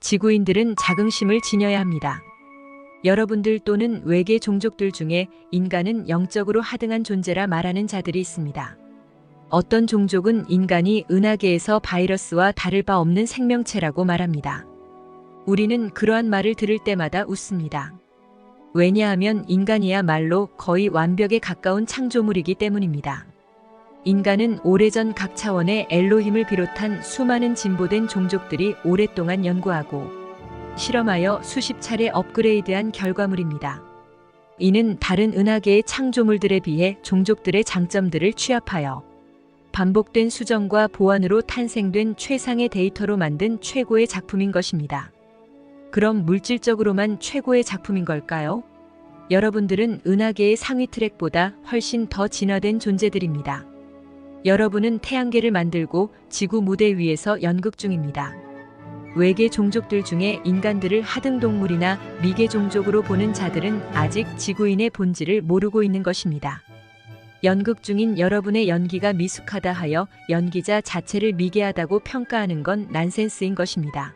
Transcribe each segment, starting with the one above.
지구인들은 자긍심을 지녀야 합니다. 여러분들 또는 외계 종족들 중에 인간은 영적으로 하등한 존재라 말하는 자들이 있습니다. 어떤 종족은 인간이 은하계에서 바이러스와 다를 바 없는 생명체라고 말합니다. 우리는 그러한 말을 들을 때마다 웃습니다. 왜냐하면 인간이야말로 거의 완벽에 가까운 창조물이기 때문입니다. 인간은 오래전 각 차원의 엘로힘을 비롯한 수많은 진보된 종족들이 오랫동안 연구하고 실험하여 수십 차례 업그레이드한 결과물입니다. 이는 다른 은하계의 창조물들에 비해 종족들의 장점들을 취합하여 반복된 수정과 보완으로 탄생된 최상의 데이터로 만든 최고의 작품인 것입니다. 그럼 물질적으로만 최고의 작품인 걸까요? 여러분들은 은하계의 상위 트랙보다 훨씬 더 진화된 존재들입니다. 여러분은 태양계를 만들고 지구 무대 위에서 연극 중입니다. 외계 종족들 중에 인간들을 하등 동물이나 미개 종족으로 보는 자들은 아직 지구인의 본질을 모르고 있는 것입니다. 연극 중인 여러분의 연기가 미숙하다 하여 연기자 자체를 미개하다고 평가하는 건 난센스인 것입니다.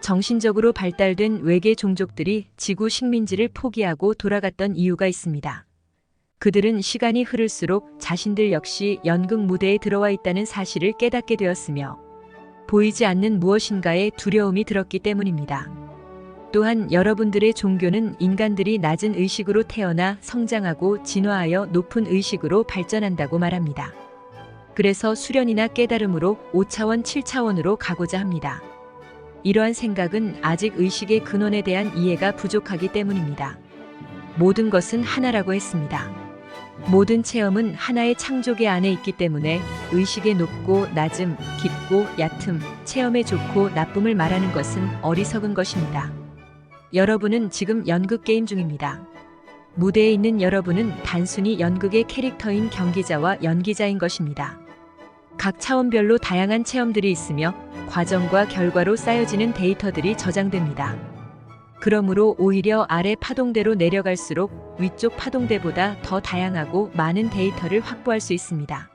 정신적으로 발달된 외계 종족들이 지구 식민지를 포기하고 돌아갔던 이유가 있습니다. 그들은 시간이 흐를수록 자신들 역시 연극 무대에 들어와 있다는 사실을 깨닫게 되었으며 보이지 않는 무엇인가에 두려움이 들었기 때문입니다. 또한 여러분들의 종교는 인간들이 낮은 의식으로 태어나 성장하고 진화하여 높은 의식으로 발전한다고 말합니다. 그래서 수련이나 깨달음으로 5차원, 7차원으로 가고자 합니다. 이러한 생각은 아직 의식의 근원에 대한 이해가 부족하기 때문입니다. 모든 것은 하나라고 했습니다. 모든 체험은 하나의 창조계 안에 있기 때문에 의식의 높고 낮음, 깊고 얕음, 체험의 좋고 나쁨을 말하는 것은 어리석은 것입니다. 여러분은 지금 연극 게임 중입니다. 무대에 있는 여러분은 단순히 연극의 캐릭터인 경기자와 연기자인 것입니다. 각 차원별로 다양한 체험들이 있으며 과정과 결과로 쌓여지는 데이터들이 저장됩니다. 그러므로 오히려 아래 파동대로 내려갈수록 위쪽 파동대보다 더 다양하고 많은 데이터를 확보할 수 있습니다.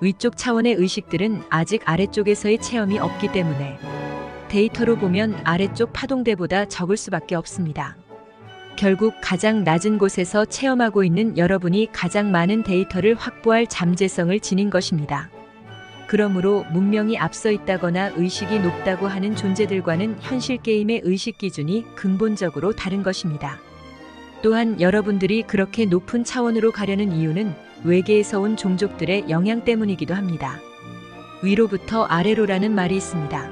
위쪽 차원의 의식들은 아직 아래쪽에서의 체험이 없기 때문에 데이터로 보면 아래쪽 파동대보다 적을 수밖에 없습니다. 결국 가장 낮은 곳에서 체험하고 있는 여러분이 가장 많은 데이터를 확보할 잠재성을 지닌 것입니다. 그러므로 문명이 앞서 있다거나 의식이 높다고 하는 존재들과는 현실 게임의 의식 기준이 근본적으로 다른 것입니다. 또한 여러분들이 그렇게 높은 차원으로 가려는 이유는 외계에서 온 종족들의 영향 때문이기도 합니다. 위로부터 아래로라는 말이 있습니다.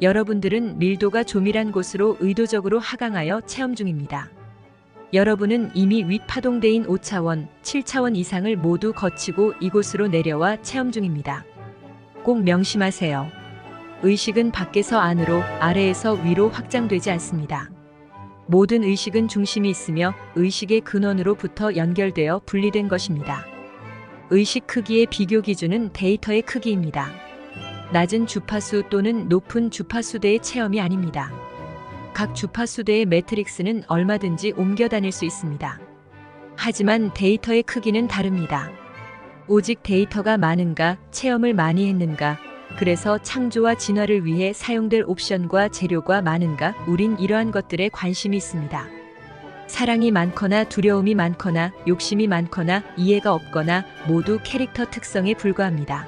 여러분들은 밀도가 조밀한 곳으로 의도적으로 하강하여 체험 중입니다. 여러분은 이미 윗파동대인 5차원, 7차원 이상을 모두 거치고 이곳으로 내려와 체험 중입니다. 꼭 명심하세요. 의식은 밖에서 안으로, 아래에서 위로 확장되지 않습니다. 모든 의식은 중심이 있으며 의식의 근원으로부터 연결되어 분리된 것입니다. 의식 크기의 비교 기준은 데이터의 크기입니다. 낮은 주파수 또는 높은 주파수대의 체험이 아닙니다. 각 주파수대의 매트릭스는 얼마든지 옮겨 다닐 수 있습니다. 하지만 데이터의 크기는 다릅니다. 오직 데이터가 많은가, 체험을 많이 했는가, 그래서 창조와 진화를 위해 사용될 옵션과 재료가 많은가, 우린 이러한 것들에 관심이 있습니다. 사랑이 많거나 두려움이 많거나 욕심이 많거나 이해가 없거나 모두 캐릭터 특성에 불과합니다.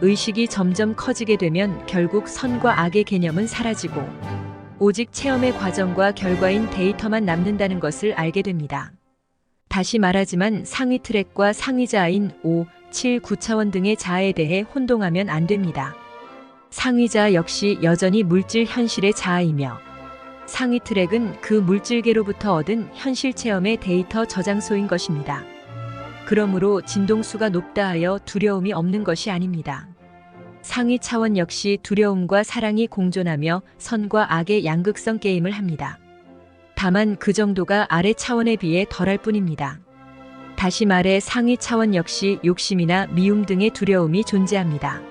의식이 점점 커지게 되면 결국 선과 악의 개념은 사라지고 오직 체험의 과정과 결과인 데이터만 남는다는 것을 알게 됩니다. 다시 말하지만 상위 트랙과 상위 자아인 5, 7, 9차원 등의 자아에 대해 혼동하면 안 됩니다. 상위 자아 역시 여전히 물질 현실의 자아이며 상위 트랙은 그 물질계로부터 얻은 현실 체험의 데이터 저장소인 것입니다. 그러므로 진동수가 높다 하여 두려움이 없는 것이 아닙니다. 상위 차원 역시 두려움과 사랑이 공존하며 선과 악의 양극성 게임을 합니다. 다만 그 정도가 아래 차원에 비해 덜할 뿐입니다. 다시 말해 상위 차원 역시 욕심이나 미움 등의 두려움이 존재합니다.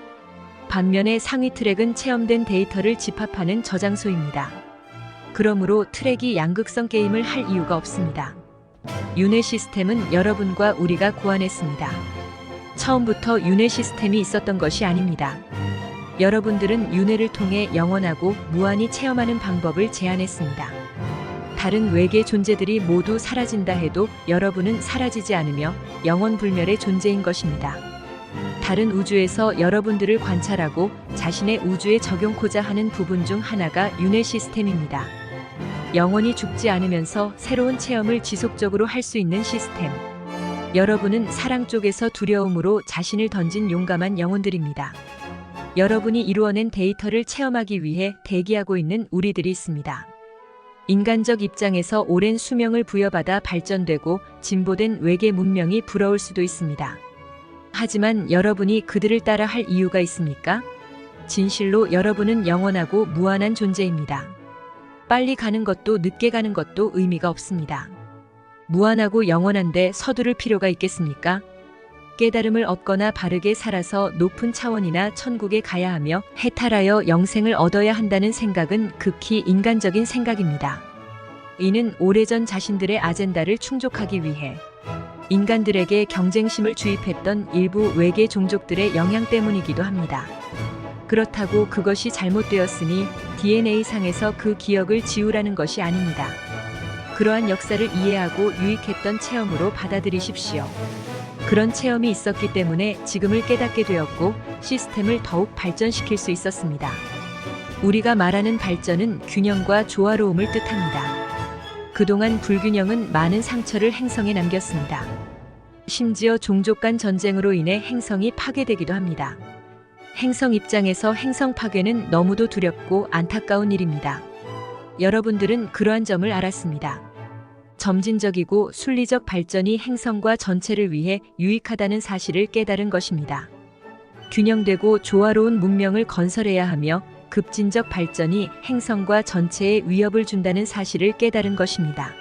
반면에 상위 트랙은 체험된 데이터를 집합하는 저장소입니다. 그러므로 트랙이 양극성 게임을 할 이유가 없습니다. 윤회 시스템은 여러분과 우리가 고안했습니다. 처음부터 윤회 시스템이 있었던 것이 아닙니다. 여러분들은 윤회를 통해 영원하고 무한히 체험하는 방법을 제안했습니다. 다른 외계 존재들이 모두 사라진다 해도 여러분은 사라지지 않으며 영원불멸의 존재인 것입니다. 다른 우주에서 여러분들을 관찰하고 자신의 우주에 적용코자 하는 부분 중 하나가 윤회 시스템입니다. 영원히 죽지 않으면서 새로운 체험을 지속적으로 할 수 있는 시스템. 여러분은 사랑 쪽에서 두려움으로 자신을 던진 용감한 영혼들입니다. 여러분이 이루어낸 데이터를 체험하기 위해 대기하고 있는 우리들이 있습니다. 인간적 입장에서 오랜 수명을 부여받아 발전되고 진보된 외계 문명이 부러울 수도 있습니다. 하지만 여러분이 그들을 따라 할 이유가 있습니까? 진실로 여러분은 영원하고 무한한 존재입니다. 빨리 가는 것도 늦게 가는 것도 의미가 없습니다. 무한하고 영원한데 서두를 필요가 있겠습니까? 깨달음을 얻거나 바르게 살아서 높은 차원이나 천국에 가야 하며 해탈하여 영생을 얻어야 한다는 생각은 극히 인간적인 생각입니다. 이는 오래전 자신들의 아젠다를 충족하기 위해 인간들에게 경쟁심을 주입했던 일부 외계 종족들의 영향 때문이기도 합니다. 그렇다고 그것이 잘못되었으니 DNA상에서 그 기억을 지우라는 것이 아닙니다. 그러한 역사를 이해하고 유익했던 체험으로 받아들이십시오. 그런 체험이 있었기 때문에 지금을 깨닫게 되었고 시스템을 더욱 발전시킬 수 있었습니다. 우리가 말하는 발전은 균형과 조화로움을 뜻합니다. 그동안 불균형은 많은 상처를 행성에 남겼습니다. 심지어 종족 간 전쟁으로 인해 행성이 파괴되기도 합니다. 행성 입장에서 행성 파괴는 너무도 두렵고 안타까운 일입니다. 여러분들은 그러한 점을 알았습니다. 점진적이고 순리적 발전이 행성과 전체를 위해 유익하다는 사실을 깨달은 것입니다. 균형되고 조화로운 문명을 건설해야 하며 급진적 발전이 행성과 전체에 위협을 준다는 사실을 깨달은 것입니다.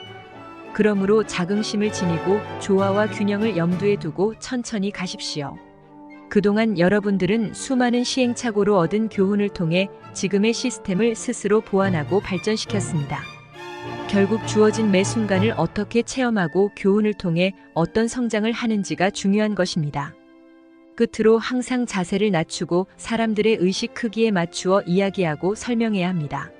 그러므로 자긍심을 지니고 조화와 균형을 염두에 두고 천천히 가십시오. 그동안 여러분들은 수많은 시행착오로 얻은 교훈을 통해 지금의 시스템을 스스로 보완하고 발전시켰습니다. 결국 주어진 매 순간을 어떻게 체험하고 교훈을 통해 어떤 성장을 하는지가 중요한 것입니다. 끝으로 항상 자세를 낮추고 사람들의 의식 크기에 맞추어 이야기하고 설명해야 합니다.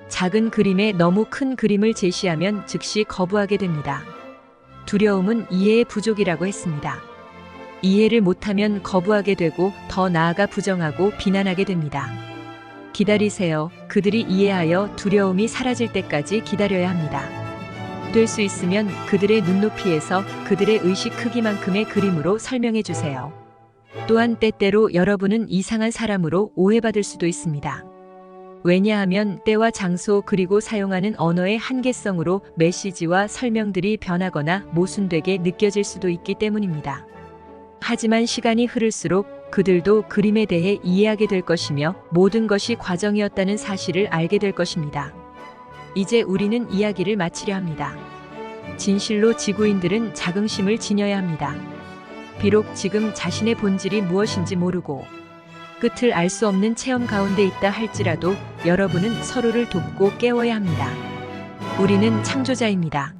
작은 그림에 너무 큰 그림을 제시하면 즉시 거부하게 됩니다. 두려움은 이해의 부족이라고 했습니다. 이해를 못하면 거부하게 되고 더 나아가 부정하고 비난하게 됩니다. 기다리세요. 그들이 이해하여 두려움이 사라질 때까지 기다려야 합니다. 될 수 있으면 그들의 눈높이에서 그들의 의식 크기만큼의 그림으로 설명해 주세요. 또한 때때로 여러분은 이상한 사람으로 오해받을 수도 있습니다. 왜냐하면 때와 장소 그리고 사용하는 언어의 한계성으로 메시지와 설명들이 변하거나 모순되게 느껴질 수도 있기 때문입니다. 하지만 시간이 흐를수록 그들도 그림에 대해 이해하게 될 것이며 모든 것이 과정이었다는 사실을 알게 될 것입니다. 이제 우리는 이야기를 마치려 합니다. 진실로 지구인들은 자긍심을 지녀야 합니다. 비록 지금 자신의 본질이 무엇인지 모르고 끝을 알 수 없는 체험 가운데 있다 할지라도 여러분은 서로를 돕고 깨워야 합니다. 우리는 창조자입니다.